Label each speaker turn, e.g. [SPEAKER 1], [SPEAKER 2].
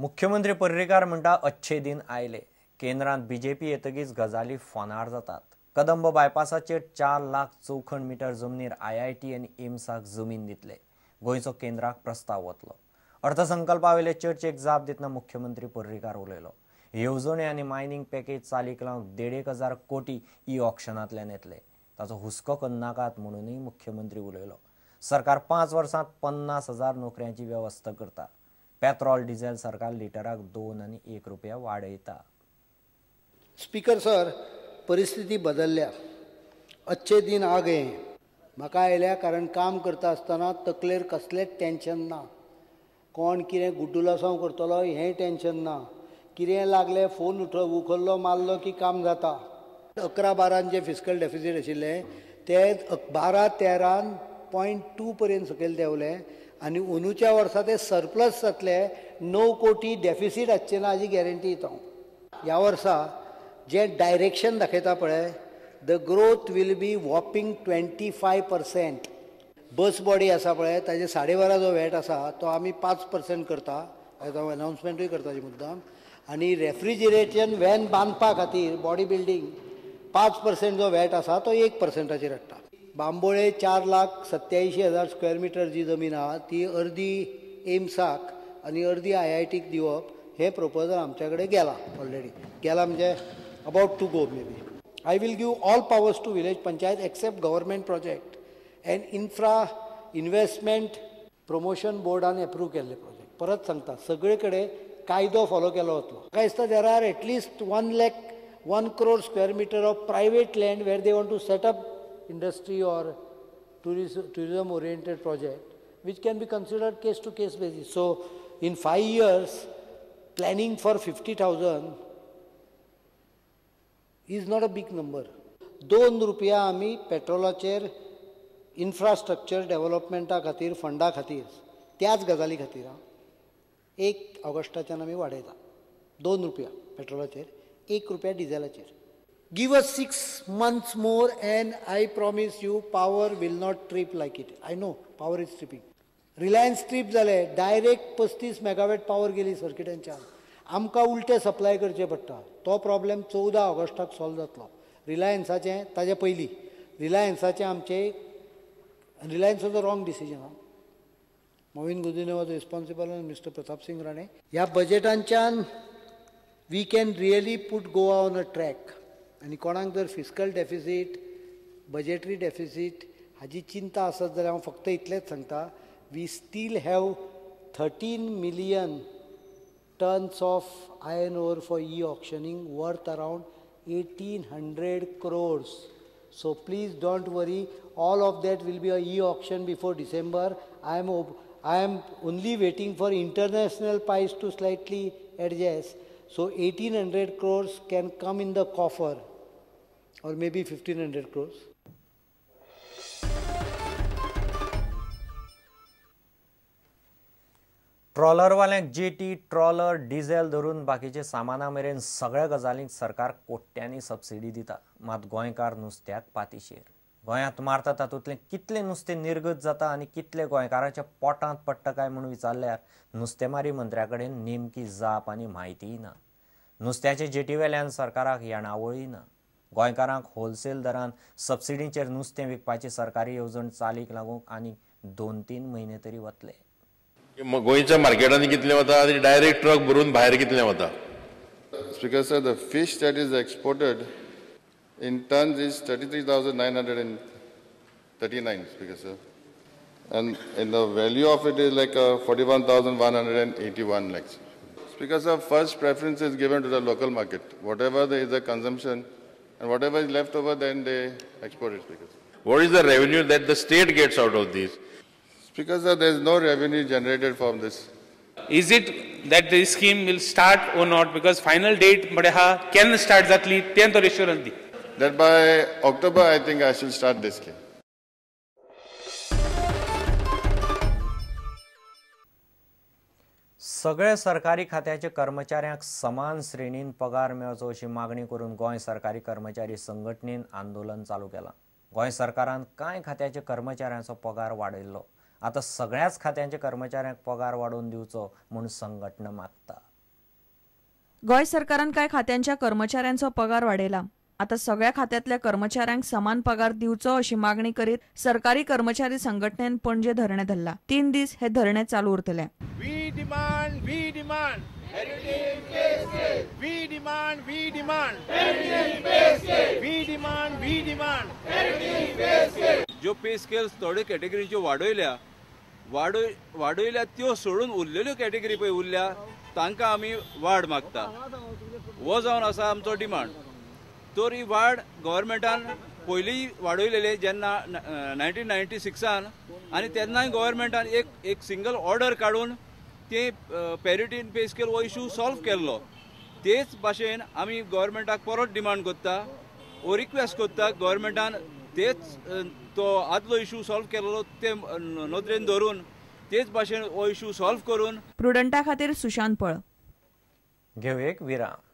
[SPEAKER 1] मुख्यमंत्री पर्रीकार म्हणटा अच्छे दिन आयले। केंद्रांत बीजेपी येतकीच गजाली फोनार जातात। कदंब बायपासाचेर 4 लाख चौखण मीटर जमनीर IIT आनी एम्साक जमीन दितले। गोंयचो केंद्राक प्रस्ताव वतलो। अर्थसंकल्पावेले चर्चेक जाप दितना मुख्यमंत्री पर्रीकार उलयलो। येवजणे आनी मायनिंग पॅकेज चालीक लावंक 1,500 कोटी ई ऑक्शनांतल्यान येतले। ताचो हुस्को करनाकात म्हणूनय मुख्यमंत्री उलयलो। सरकार 5 वर्सांत 50,000 नोकऱ्यांची व्यवस्था करता। पेट्रोल डिझेल सरकार लिटराक 2 आनी 1 रुपया वाडयता।
[SPEAKER 2] स्पीकर सर, परिस्थिती बदलल्या। अच्छे दिन आ गए। म्हाका आयल्या कारण काम करता आसतना तकलेर कसलेंच टेन्शन ना। कोण कितें गुड्डुलासांव करतलो हें टेन्शन ना। कितें लागलें फोन उखल्लो मारलो की काम जाता। 11-12 जे फिस्कल डेफिसीट आशिल्लें ते 12-13.2 पर्यंत सकयल देंवलें आनी अंदूच्या वर्सा ते सरप्लस जातले। 9 कोटी डेफिसीट आसचें ना हाजी गॅरंटी दिता हांव। ह्या वर्सा जे डायरेक्शन दाखयता पळय, the growth will be whopping 25%। बस बॉडी आसा पळय ताजे 12.5 जो वॅट आसा तो आमी 5% करता। हांव अनाउन्समेंटूय करता ताजी मुद्दाम। आनी रेफ्रिजरेशन व्हॅन बांदपा खातीर बॉडी बिल्डींग 5% जो वॅट आसा तो 1%चेर हाडटा। बांबोळे 4,87,000 स्क्वेअर मिटर जी जमीन आहा ती अर्दी एम्साक आनी अर्दी IITक दिवप हे प्रपोजल आमचे कडेन गेला ऑलरेडी। गेला म्हणजे about to go may be. I will give all powers to village panchayat except government project and infra investment promotion बोर्डान एप्रूव केल्ले प्रोजेक्ट। परत सांगता, सगळे कडेन कायदो फॉलो केलो वतलो। म्हाका दिसता there are at least 1 crore square meter of private land where they want to set up industry or tourism oriented project, which can be considered case to case basis. So in 5 years planning for 50,000 is not a big number. 2 रुपया आमी पेट्रोलाचेर infrastructure डेव्हलपमेंटा खातीर फंडा खातीर त्याच गजाली खातीर 1 ऑगस्टाच्यान आमी वाडयता। 2 रुपया पेट्रोलाचेर, 1 रुपया डिझेलाचेर। Give us 6 months more and I promise you power will not trip like it. I know power is tripping. Reliance trip जाले, डायरेक्ट 35 मेगावॅट पावर गेली सर्किटांच्यान। आमकां उलटे सप्लाय करचे पडटा। तो प्रॉब्लेम 14 ऑगस्टाक सॉल्व जातलो। रिलायन्साचें ताजे पयलीं रिलायन्साचें आमचें Reliance was a wrong decision. Mauvin Godinho was responsible and mister Pratap Singh Rane. ह्या बजेटांच्यान we can really put Goa on a track. आनी कोणाक जर फिस्कल डेफिसीट बजेटरी डेफिसीट हाजी चिंता आसत जाल्यार हांव फक्त इतलेंच सांगता, we still have 13 million tons of iron ore for e auctioning worth around 1,800 crores. So please don't worry, all of that will be a e-auction before December. I am only waiting for international price to slightly adjust. So 1,800 crores can come in the coffer, or maybe 1,500 crores.
[SPEAKER 1] ट्रॉलरवाल्यांक jetty, trawler, diesel धरून बाकीचे सामाना मेरेन सगळ्या गजालींक सरकार कोट्यांनी subsidy दिता। मात गोंयकार नुस्त्याक पातीशेर। गोंयांत मारता तातूंतलें कितलें नुस्तें निर्गत जाता आनी कितलें गोंयकारांच्या पोटांत पडटा काय म्हणून विचारल्यार नुस्तेमारी मंत्र्या कडेन नेमकी जाप आनी म्हायतीय ना। नुस्त्याचे जेटीवेल्यान सरकाराक येणावळी ना। गोंयकारांक होलसेल दरान सबसिडीचेर नुस्तें विकपाची सरकारी येवजण चालीक लागूंक आनी 2-3 म्हयने तरी वतले।
[SPEAKER 3] गोंयच्या मार्केटांनी कितलें वता आनी डायरेक्ट ट्रक भरून भायर कितलें वता?
[SPEAKER 4] Speaker sir, the fish that is exported in tons is 33,939, Speaker sir. And the value of it is like 41,181 lakhs. Speaker sir, first preference is given to the local market. Whatever there is a consumption and whatever is left over, then they export it, Speaker sir.
[SPEAKER 3] What is the revenue that the state gets out of these?
[SPEAKER 4] Speaker sir, there is no revenue generated from this.
[SPEAKER 5] Is it that this scheme will start or not? Because final date can start zatli ten to assurance di.
[SPEAKER 4] That by October I think I should start this scheme.
[SPEAKER 1] सगळे सरकारी खात्याचे कर्मचाऱ्यांक समान श्रेणीन पगार मेळचो अशी मागणी करून गोंय सरकारी कर्मचारी संघटनेन आंदोलन चालू केलां। गोंय सरकारान कांय खात्याचे कर्मचाऱ्यांचो पगार वाडयल्लो। आता सगळ्याच खात्यांच्या कर्मचाऱ्यांक पगार वाडोवन दिवचो म्हूण संघटना मागता।
[SPEAKER 6] गोय सरकारान कांय खात्यांच्या कर्मचाऱ्यांचो पगार वाडयला। आता सगळ्या खात्यातल्या कर्मचाऱ्यांक समान पगार दिवचो अशी मागणी करीत सरकारी कर्मचारी संघटनेन पणजे धरणे धरला। 3 दीस हे धरणे चालू उरतले।
[SPEAKER 7] We demand heritage pay scale. We demand heritage pay scale. We demand heritage pay scale.
[SPEAKER 8] जो पे स्केल्स थोड्यो कॅटेगरीच्यो वाडयल्या त्यो सोडून उरलेल्यो कॅटेगरी पळय उरल्या तांकां आमी वाड मागता। हो जावन आसा आमचो डिमांड। तर ही वाड गव्हर्मेंटान पयलीं वाडयलेले जेन्ना 1996 आनी तेन्नाय गव्हर्मेंटान एक सिंगल ऑर्डर काडून ते पॅरिटी इन पे स्केल हो इशू सॉल्व केल्लो। तेच भाशेन आमी गव्हर्मेंटाक परत डिमांड करता वो रिक्वेस्ट करता गव्हर्मेंटान तेच तो आदलो इशू सॉल्व केल्लो ते नदरेन धरून तेच भाशेन हो इशू सॉल्व करून।
[SPEAKER 6] प्रुडंटा खातीर सुशांत पळ।
[SPEAKER 1] घेऊ एक विराम।